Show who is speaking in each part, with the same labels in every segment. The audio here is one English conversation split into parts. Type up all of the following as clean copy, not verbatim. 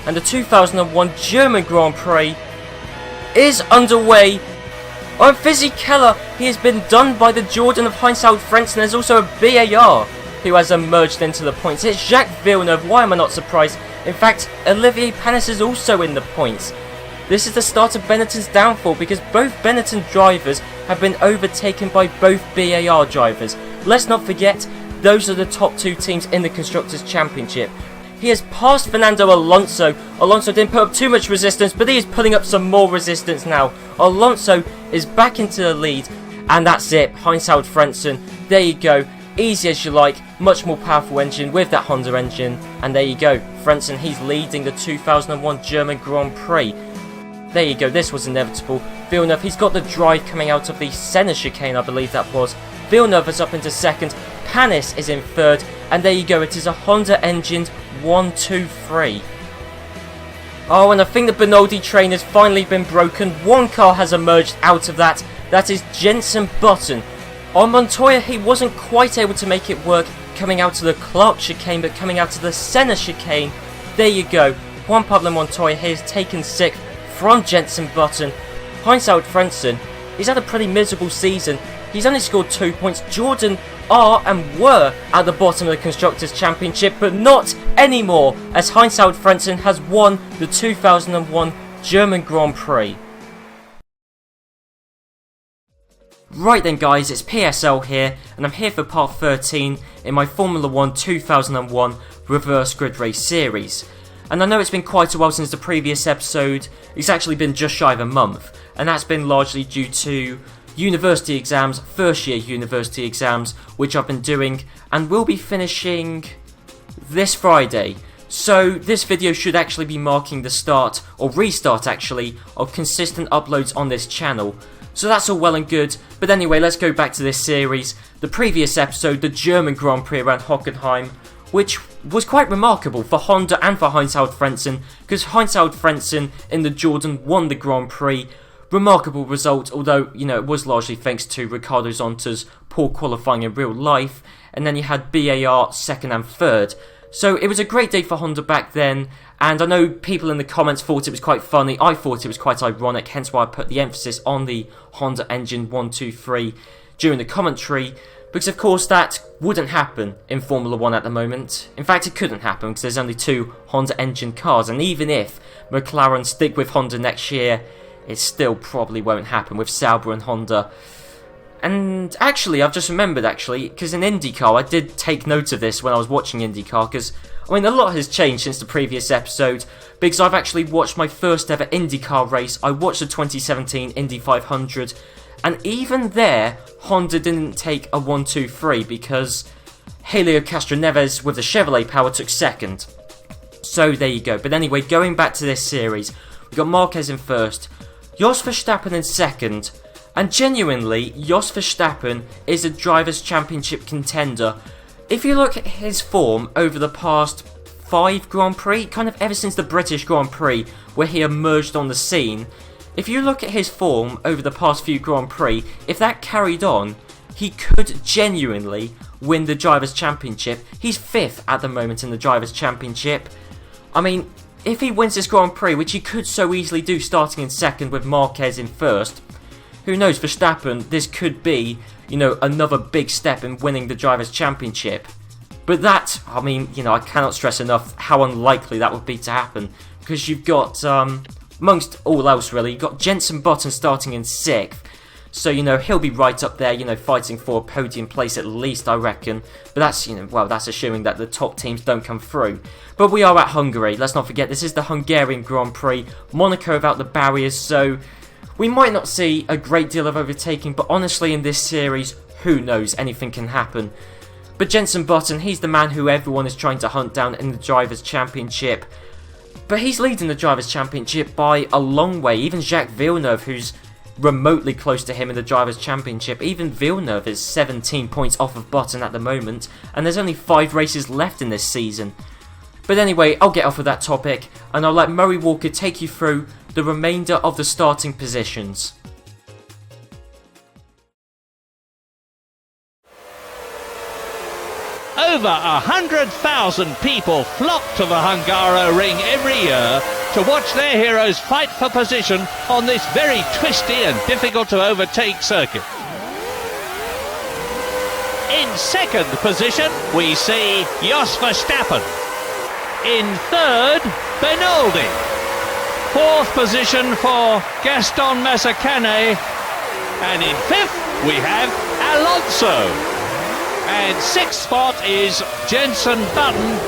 Speaker 1: and the 2001 German Grand Prix is underway. On Fizzy Keller, he has been done by the Jordan of Heinsout Frentzen. There's also a BAR who has emerged into the points. It's Jacques Villeneuve, why am I not surprised? In fact, Olivier Panis is also in the points. This is the start of Benetton's downfall because both Benetton drivers have been overtaken by both BAR drivers. Let's not forget, those are the top two teams in the Constructors' Championship. He has passed Fernando Alonso. Alonso didn't put up too much resistance, but he is putting up some more resistance now. Alonso is back into the lead, and that's it. Heinsout Frentzen, there you go. Easy as you like, much more powerful engine with that Honda engine, and there you go. Frentzen, he's leading the 2001 German Grand Prix. There you go, this was inevitable. Villeneuve, he's got the drive coming out of the Senna chicane, I believe that was. Villeneuve is up into second, Panis is in third, and there you go, it is a Honda engined 1, 2, 3. Oh, and I think the Benaldi train has finally been broken. One car has emerged out of that. That is Jenson Button. On Montoya, he wasn't quite able to make it work coming out of the Clark chicane, but coming out of the Senna chicane, there you go. Juan Pablo Montoya here has taken 6th from Jenson Button. Heinsout Frentzen, he's had a pretty miserable season. He's only scored 2 points. Jordan are and were at the bottom of the Constructors' Championship, but not anymore, as Heinsout Frentzen has won the 2001 German Grand Prix. Right then guys, it's PSL here, and I'm here for part 13 in my Formula 1 2001 Reverse Grid Race series. And I know it's been quite a while since the previous episode. It's actually been just shy of a month, and that's been largely due to university exams, first year university exams, which I've been doing and will be finishing this Friday. So this video should actually be marking the start, or restart actually, of consistent uploads on this channel. So that's all well and good, but anyway, let's go back to this series. The previous episode, the German Grand Prix around Hockenheim, which was quite remarkable for Honda and for Heinsout Frentzen, because Heinsout Frentzen in the Jordan won the Grand Prix. Remarkable result, although, you know, it was largely thanks to Ricardo Zonta's poor qualifying in real life, and then you had BAR second and third. So it was a great day for Honda back then, and I know people in the comments thought it was quite funny. I thought it was quite ironic, hence why I put the emphasis on the Honda engine 1, 2, 3 during the commentary, because of course that wouldn't happen in Formula 1 at the moment. In fact, it couldn't happen because there's only 2 Honda engine cars, and even if McLaren stick with Honda next year, it still probably won't happen with Sauber and Honda. And actually, I've just remembered because in IndyCar, I did take note of this when I was watching IndyCar, because, I mean, a lot has changed since the previous episode, because I've actually watched my first ever IndyCar race. I watched the 2017 Indy 500, and even there, Honda didn't take a 1, 2, 3, because Helio Castroneves with the Chevrolet power took second. So there you go. But anyway, going back to this series, we've got Marquez in first, Jos Verstappen in second, and genuinely, Jos Verstappen is a Drivers' Championship contender. If you look at his form over the past 5 Grand Prix, kind of ever since the British Grand Prix, where he emerged on the scene, if you look at his form over the past few Grand Prix, if that carried on, he could genuinely win the Drivers' Championship. He's 5th at the moment in the Drivers' Championship. I mean, if he wins this Grand Prix, which he could so easily do starting in second with Marquez in first, who knows, Verstappen, this could be, you know, another big step in winning the Drivers' Championship. But that, I mean, you know, I cannot stress enough how unlikely that would be to happen, because you've got, amongst all else really, you've got Jenson Button starting in 6th, so, you know, he'll be right up there, you know, fighting for a podium place at least, I reckon. But that's, you know, well, that's assuming that the top teams don't come through. But we are at Hungary, let's not forget, this is the Hungarian Grand Prix, Monaco without the barriers, so we might not see a great deal of overtaking, but honestly in this series, who knows, anything can happen. But Jenson Button, he's the man who everyone is trying to hunt down in the Drivers' Championship. But he's leading the Drivers' Championship by a long way. Even Jacques Villeneuve, who's remotely close to him in the Drivers' Championship, even Villeneuve is 17 points off of Button at the moment, and there's only 5 races left in this season. But anyway, I'll get off of that topic, and I'll let Murray Walker take you through the remainder of the starting positions.
Speaker 2: Over 100,000 people flock to the Hungaroring every year to watch their heroes fight for position on this very twisty and difficult to overtake circuit. In second position, we see Jos Verstappen. In third, Benoldi. Fourth position for Gaston Mazzacane. And in fifth, we have Alonso. And sixth spot is Jenson Button.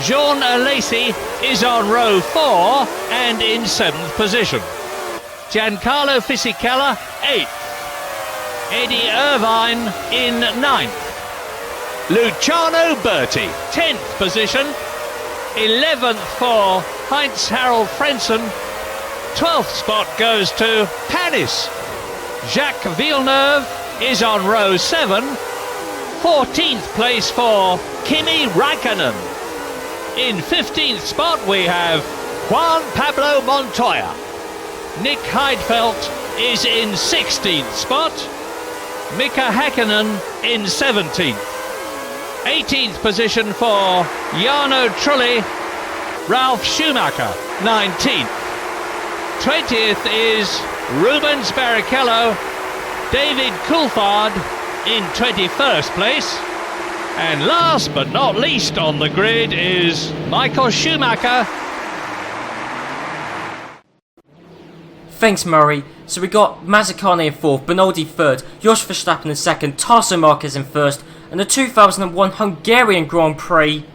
Speaker 2: Jean Alesi is on row 4 and in 7th position. Giancarlo Fisichella, 8th. Eddie Irvine in 9th. Luciano Berti, 10th position. 11th for Heinz Harald Frentzen. 12th spot goes to Panis. Jacques Villeneuve is on row 7. 14th place for Kimi Räikkönen. In 15th spot we have Juan Pablo Montoya. Nick Heidfeld is in 16th spot. Mika Häkkinen in 17th. 18th position for Jarno Trulli. Ralf Schumacher, 19th. 20th is Rubens Barrichello. David Coulthard in 21st place. And last but not least on the grid is Michael Schumacher.
Speaker 1: Thanks, Murray. So we got Mazzacane in 4th, Benoldi 3rd, Jos Verstappen in 2nd, Tarso Marques in 1st, and the 2001 Hungarian Grand Prix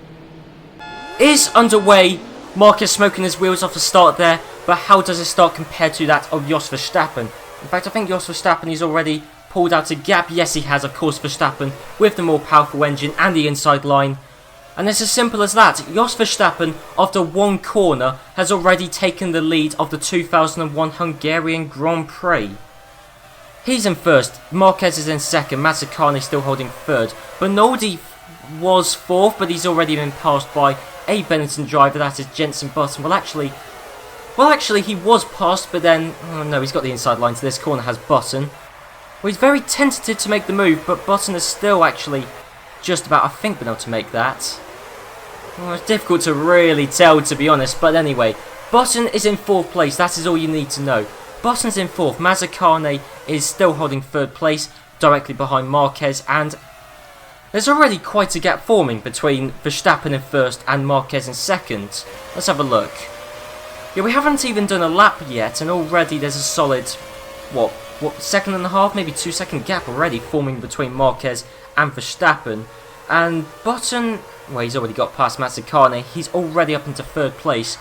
Speaker 1: is underway. Marques smoking his wheels off the start there, but how does it start compared to that of Jos Verstappen? In fact, I think Jos Verstappen is already pulled out a gap. Yes, he has, of course, Verstappen with the more powerful engine and the inside line. And it's as simple as that. Jos Verstappen, after one corner, has already taken the lead of the 2001 Hungarian Grand Prix. He's in 1st, Marquez is in 2nd, Mazzacane still holding 3rd. Benoldi was 4th, but he's already been passed by a Benetton driver, that is Jenson Button. Well, actually, he was passed, but then, oh no, he's got the inside line to this corner, has Button. Well, he's very tentative to make the move, but Button is still actually just about, I think, been able to make that. Well, it's difficult to really tell, to be honest, but anyway, Button is in 4th place, that is all you need to know. Button's in 4th, Mazzacane is still holding 3rd place, directly behind Marquez, and there's already quite a gap forming between Verstappen in 1st and Marquez in 2nd. Let's have a look. Yeah, we haven't even done a lap yet, and already there's a solid, what, second and a half, maybe 2-second gap already forming between Marquez and Verstappen. And Button, well, he's already got past Mazzacane, he's already up into 3rd place.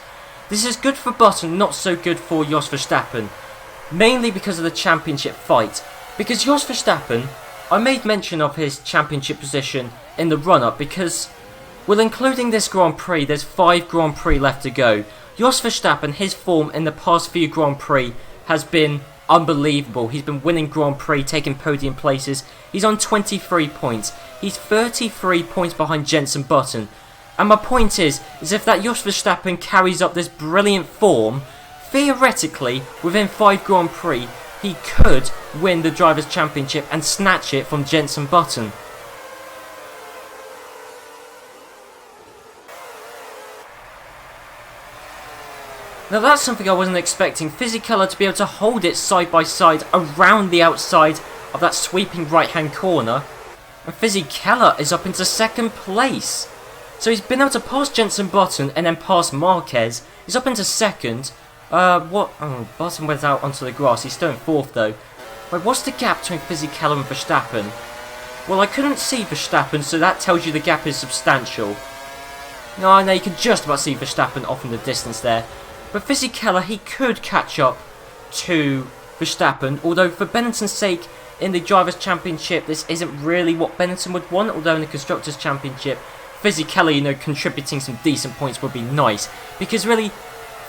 Speaker 1: This is good for Button, not so good for Jos Verstappen, mainly because of the championship fight. Because Jos Verstappen, I made mention of his championship position in the run-up because, well, including this Grand Prix, there's 5 Grand Prix left to go. Jos Verstappen, his form in the past few Grand Prix has been unbelievable. He's been winning Grand Prix, taking podium places. He's on 23 points. He's 33 points behind Jenson Button. And my point is if that Jos Verstappen carries up this brilliant form, theoretically, within 5 Grand Prix, he could win the Drivers' Championship and snatch it from Jenson Button. Now that's something I wasn't expecting. Fisichella to be able to hold it side by side around the outside of that sweeping right hand corner. And Fisichella is up into 2nd place. So he's been able to pass Jenson Button and then pass Marquez. He's up into 2nd. Button went out onto the grass. He's still in 4th though. Wait, what's the gap between Fisichella and Verstappen? Well, I couldn't see Verstappen, so that tells you the gap is substantial. No, you can just about see Verstappen off in the distance there. But Fisichella, he could catch up to Verstappen, although for Benetton's sake, in the Drivers' Championship, this isn't really what Benetton would want, although in the Constructors' Championship, Fisichella, contributing some decent points would be nice. Because really,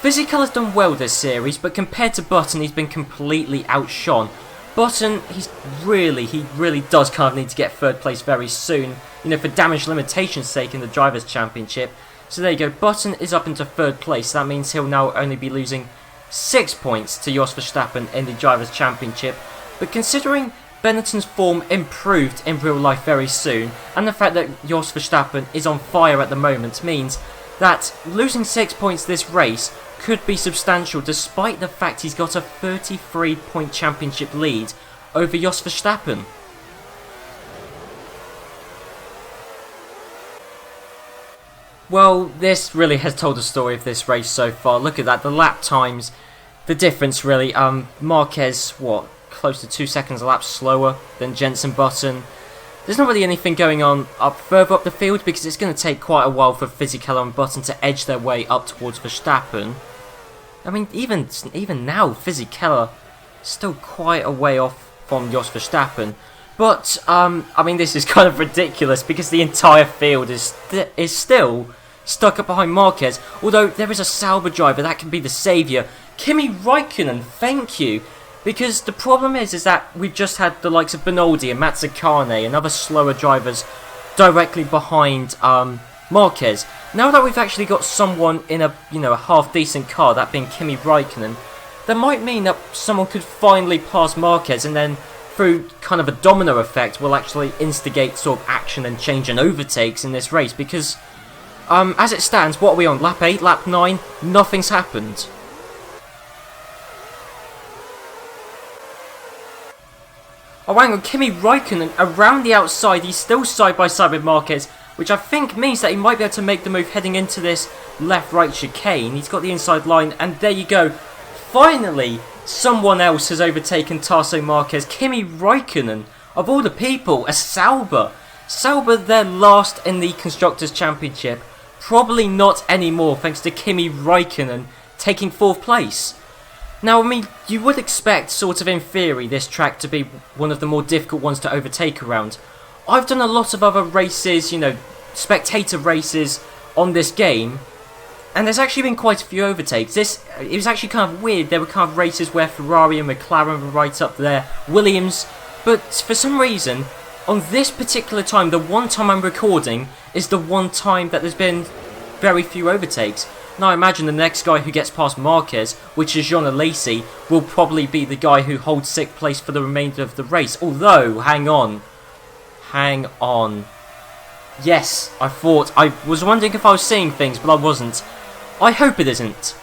Speaker 1: Fisichella's done well this series, but compared to Button, he's been completely outshone. Button, he really does kind of need to get 3rd place very soon, for damage limitation's sake in the Drivers' Championship. So there you go, Button is up into 3rd place. That means he'll now only be losing 6 points to Jos Verstappen in the Drivers' Championship. But considering Benetton's form improved in real life very soon, and the fact that Jos Verstappen is on fire at the moment means that losing 6 points this race could be substantial, despite the fact he's got a 33-point championship lead over Jos Verstappen. Well, this really has told the story of this race so far. Look at that, the lap times, the difference really. Marquez, close to 2 seconds a lap slower than Jenson Button. There's not really anything going on further up the field because it's going to take quite a while for Fisichella and Button to edge their way up towards Verstappen. I mean, even now, Fisichella still quite a way off from Jos Verstappen. But, I mean, this is kind of ridiculous because the entire field is still stuck up behind Marquez. Although there is a Sauber driver that can be the saviour. Kimi Räikkönen, thank you. Because the problem is that we've just had the likes of Benoldi and Mazzacane and other slower drivers directly behind Marquez. Now that we've actually got someone in a half decent car, that being Kimi Räikkönen, that might mean that someone could finally pass Marquez, and then through kind of a domino effect will actually instigate sort of action and change and overtakes in this race. Because as it stands, what are we on? Lap 8, lap 9? Nothing's happened. Oh, hang on, Kimi Räikkönen around the outside, he's still side by side with Marquez, which I think means that he might be able to make the move heading into this left-right chicane. He's got the inside line, and there you go. Finally, someone else has overtaken Tarso Marques. Kimi Räikkönen, of all the people, a Sauber. Sauber, they're last in the Constructors' Championship. Probably not anymore, thanks to Kimi Räikkönen taking 4th place. Now, I mean, you would expect, sort of in theory, this track to be one of the more difficult ones to overtake around. I've done a lot of other races, spectator races on this game, and there's actually been quite a few overtakes. It was actually kind of weird. There were kind of races where Ferrari and McLaren were right up there, Williams, but for some reason, on this particular time, the one time I'm recording, is the one time that there's been very few overtakes. Now I imagine the next guy who gets past Marquez, which is Jean Alesi, will probably be the guy who holds 6th place for the remainder of the race. Although, hang on. Yes, I was wondering if I was seeing things, but I wasn't. I hope it isn't.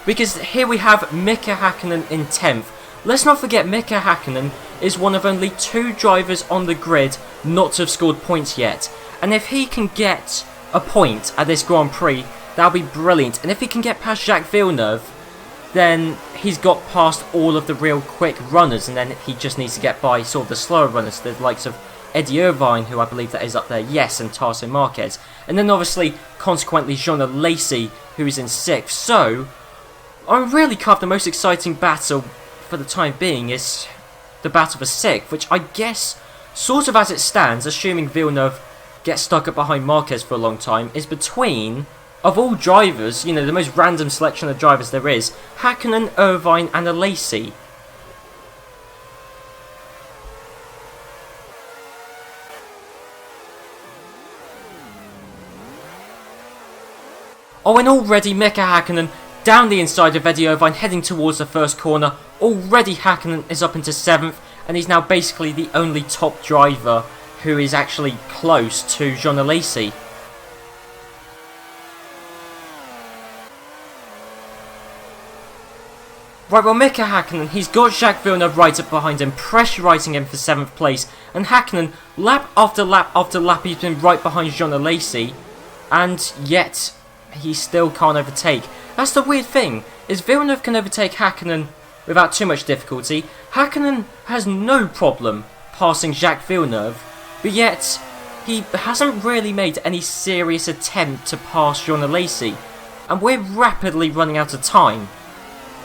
Speaker 1: Because here we have Mika Häkkinen in 10th. Let's not forget Mika Häkkinen is one of only 2 drivers on the grid not to have scored points yet. And if he can get a point at this Grand Prix, that'll be brilliant. And if he can get past Jacques Villeneuve, then he's got past all of the real quick runners, and then he just needs to get by sort of the slower runners, the likes of Eddie Irvine, who I believe that is up there, yes, and Tarso Marques. And then obviously, consequently, Jean Alesi, who is in 6th. So, I'm really the most exciting battle for the time being is the battle for 6th, which I guess, sort of as it stands, assuming Villeneuve gets stuck up behind Marquez for a long time, is between, of all drivers, the most random selection of drivers there is, Häkkinen, Irvine and Alesi. Oh, and already Mika Häkkinen down the inside of Eddie Irvine, heading towards the first corner. Already Häkkinen is up into 7th, and he's now basically the only top driver who is actually close to Jean Alesi. Right, well, Mika Häkkinen, he's got Jacques Villeneuve right up behind him, pressurising him for 7th place. And Häkkinen, lap after lap after lap, he's been right behind Jean Alesi, and yet he still can't overtake. That's the weird thing, is Villeneuve can overtake Häkkinen without too much difficulty. Häkkinen has no problem passing Jacques Villeneuve, but yet he hasn't really made any serious attempt to pass Jean Alesi, and we're rapidly running out of time.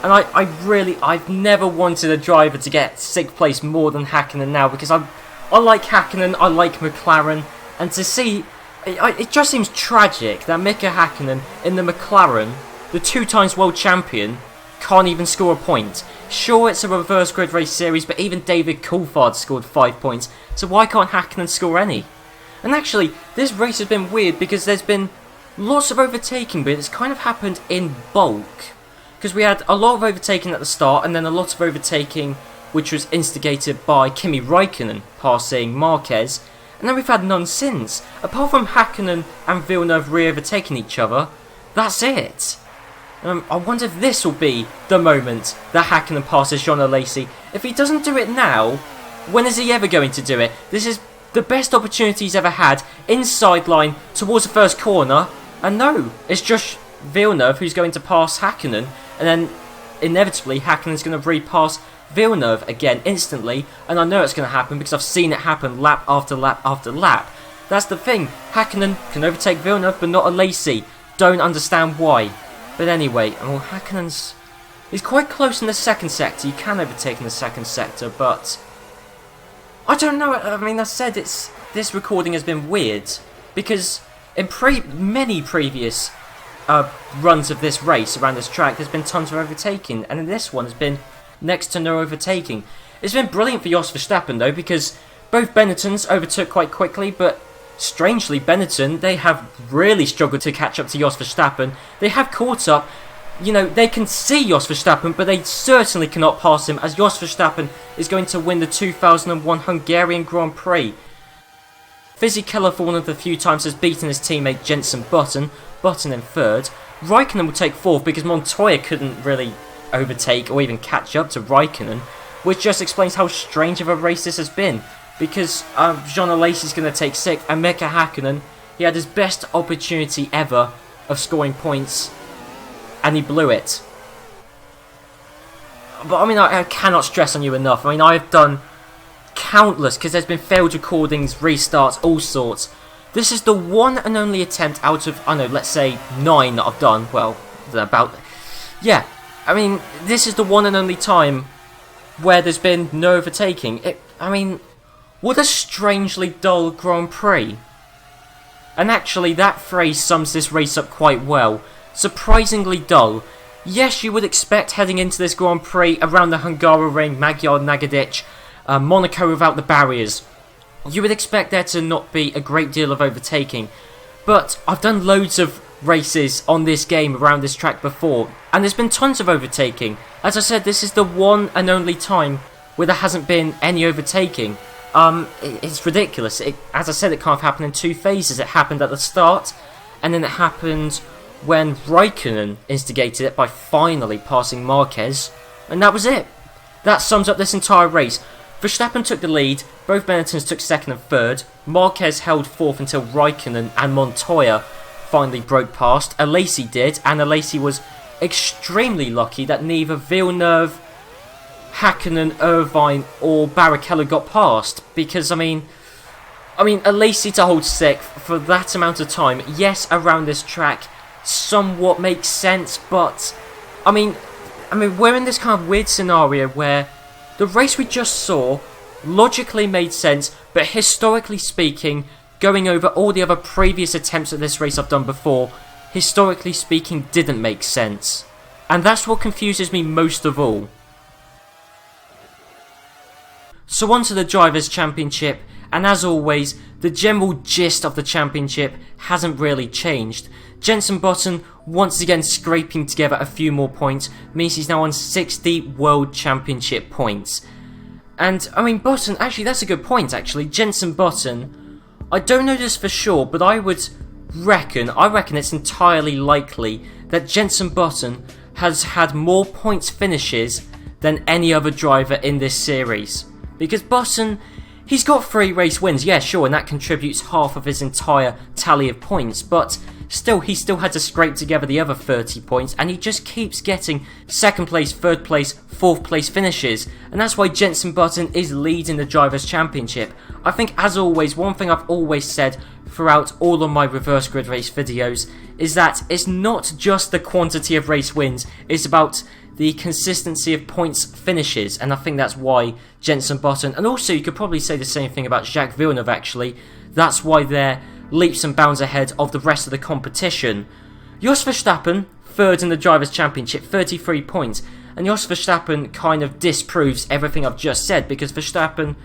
Speaker 1: And I've never wanted a driver to get 6th place more than Häkkinen now, because I like Häkkinen, I like McLaren, and to see, it just seems tragic that Mika Häkkinen in the McLaren, the 2 times world champion, can't even score a point. Sure, it's a reverse grid race series, but even David Coulthard scored 5 points, so why can't Häkkinen score any? And actually, this race has been weird because there's been lots of overtaking, but it's kind of happened in bulk. Because we had a lot of overtaking at the start, and then a lot of overtaking which was instigated by Kimi Räikkönen passing Marquez, and then we've had none since. Apart from Häkkinen and Villeneuve re-overtaking each other, that's it. I wonder if this will be the moment that Häkkinen passes Jean Alesi. If he doesn't do it now, when is he ever going to do it? This is the best opportunity he's ever had, inside line towards the first corner, and no, it's just Villeneuve who's going to pass Häkkinen, and then inevitably Häkkinen's going to repass Villeneuve again instantly, and I know it's going to happen because I've seen it happen lap after lap after lap. That's the thing, Häkkinen can overtake Villeneuve but not Alesi. Don't understand why. But anyway, well, he's quite close in the second sector. You can overtake in the second sector, but I don't know. I mean, I said this recording has been weird because in many previous runs of this race around this track, there's been tons of overtaking, and in this one, there's been next to no overtaking. It's been brilliant for Jos Verstappen though, because both Benettons overtook quite quickly, but strangely, Benetton, they have really struggled to catch up to Jos Verstappen. They have caught up. You know, they can see Jos Verstappen, but they certainly cannot pass him, as Jos Verstappen is going to win the 2001 Hungarian Grand Prix. Fisichella, for one of the few times, has beaten his teammate Jenson Button in third. Raikkonen will take fourth because Montoya couldn't really overtake or even catch up to Raikkonen, which just explains how strange of a race this has been. Because Jean Alesi is going to take sixth, and Mika Häkkinen, he had his best opportunity ever of scoring points, and he blew it. But I mean, I cannot stress on you enough. I mean, I've done countless, because there's been failed recordings, restarts, all sorts. This is the one and only attempt out of, I don't know, let's say 9 that I've done. Well, yeah. I mean, this is the one and only time where there's been no overtaking. I mean, what a strangely dull Grand Prix. And actually, that phrase sums this race up quite well. Surprisingly dull. Yes, you would expect heading into this Grand Prix around the Hungaroring, Magyar Nagadic, Monaco without the barriers. You would expect there to not be a great deal of overtaking. But I've done loads of races on this game around this track before, and there's been tons of overtaking. As I said, this is the one and only time where there hasn't been any overtaking. It's ridiculous. As I said, it can't happen in two phases. It happened at the start, and then it happened when Raikkonen instigated it by finally passing Marquez, and that was it. That sums up this entire race. Verstappen took the lead, both Benettons took second and third, Marquez held fourth until Raikkonen and Montoya finally broke past. Alesi did, and Alesi was extremely lucky that neither Villeneuve, Häkkinen, Irvine or Barrichello got past, because I mean Alesi to hold sixth for that amount of time, yes, around this track somewhat makes sense, but I mean we're in this kind of weird scenario where the race we just saw logically made sense, but historically speaking, going over all the other previous attempts at this race I've done before, historically speaking didn't make sense. And that's what confuses me most of all. So on to the Drivers' Championship, and as always, the general gist of the championship hasn't really changed. Jenson Button once again scraping together a few more points means he's now on 60 World Championship points. And I mean, Button, actually that's a good point actually, Jenson Button, I don't know this for sure, but I reckon it's entirely likely that Jenson Button has had more points finishes than any other driver in this series. Because Button, he's got 3 race wins, yeah sure, and that contributes half of his entire tally of points, but still, he still had to scrape together the other 30 points, and he just keeps getting second place, third place, fourth place finishes, and that's why Jenson Button is leading the Drivers' Championship. I think, as always, one thing I've always said throughout all of my reverse grid race videos is that it's not just the quantity of race wins, it's about the consistency of points finishes, and I think that's why Jenson Button, and also you could probably say the same thing about Jacques Villeneuve actually, that's why they're leaps and bounds ahead of the rest of the competition. Jos Verstappen, third in the Drivers' Championship, 33 points, and Jos Verstappen kind of disproves everything I've just said, because Verstappen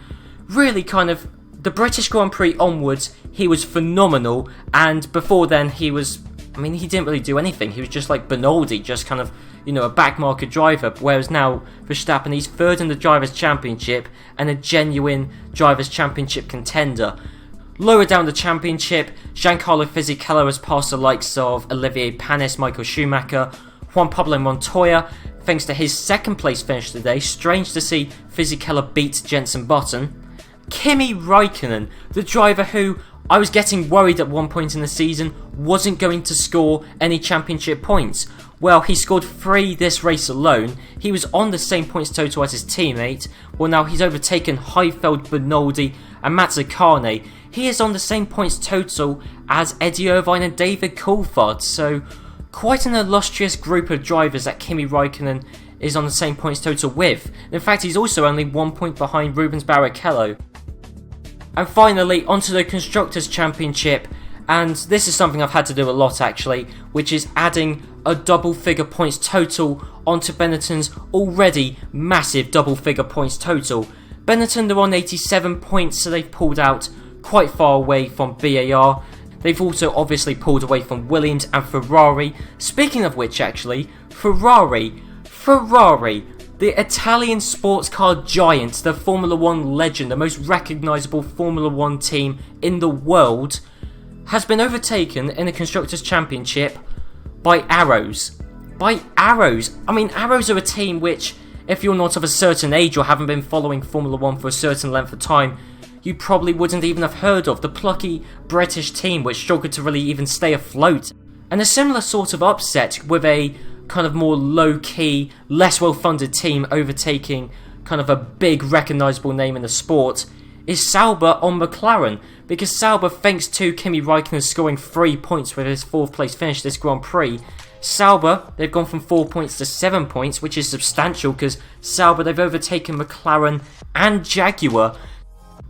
Speaker 1: really kind of, the British Grand Prix onwards, he was phenomenal, and before then he was I mean, he didn't really do anything. He was just like Benaldi, just kind of, you know, a backmarker driver. Whereas now, Verstappen, he's third in the Drivers' Championship and a genuine Drivers' Championship contender. Lower down the championship, Giancarlo Fisichella has passed the likes of Olivier Panis, Michael Schumacher, Juan Pablo Montoya, thanks to his second place finish today. Strange to see Fisichella beat Jenson Button. Kimi Raikkonen, the driver who I was getting worried at one point in the season wasn't going to score any championship points. Well, he scored 3 this race alone. He was on the same points total as his teammate. Well, now he's overtaken Heifeld, Benaldi and Mazzacane. He is on the same points total as Eddie Irvine and David Coulthard. So, quite an illustrious group of drivers that Kimi Raikkonen is on the same points total with. In fact, he's also only 1 point behind Rubens Barrichello. And finally, onto the Constructors' Championship, and this is something I've had to do a lot actually, which is adding a double figure points total onto Benetton's already massive double figure points total. Benetton, they're on 87 points, so they've pulled out quite far away from BAR. They've also obviously pulled away from Williams and Ferrari. Speaking of which actually, Ferrari, the Italian sports car giant, the Formula 1 legend, the most recognisable Formula 1 team in the world, has been overtaken in the Constructors' Championship by Arrows. By Arrows. I mean, Arrows are a team which, if you're not of a certain age or haven't been following Formula 1 for a certain length of time, you probably wouldn't even have heard of. The plucky British team which struggled to really even stay afloat. And a similar sort of upset with a kind of more low-key, less well-funded team overtaking kind of a big recognisable name in the sport is Sauber on McLaren, because Sauber, thanks to Kimi Raikkonen scoring 3 points with his 4th place finish this Grand Prix, Sauber, they've gone from 4 points to 7 points, which is substantial because Sauber, they've overtaken McLaren and Jaguar.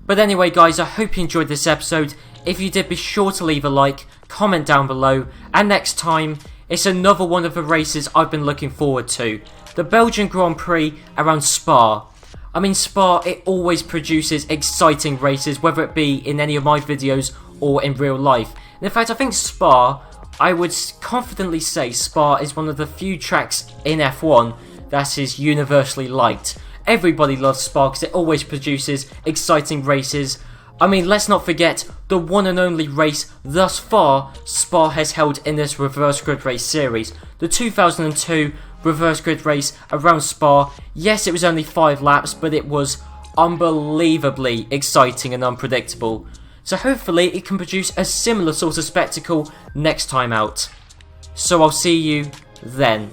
Speaker 1: But anyway guys, I hope you enjoyed this episode. If you did, be sure to leave a like, comment down below, and next time, it's another one of the races I've been looking forward to. The Belgian Grand Prix around Spa. I mean, Spa, it always produces exciting races, whether it be in any of my videos or in real life. And in fact, I think Spa, I would confidently say Spa is one of the few tracks in F1 that is universally liked. Everybody loves Spa because it always produces exciting races. I mean, let's not forget the one and only race thus far Spa has held in this reverse grid race series. The 2002 reverse grid race around Spa. Yes, it was only 5 laps, but it was unbelievably exciting and unpredictable. So hopefully it can produce a similar sort of spectacle next time out. So I'll see you then.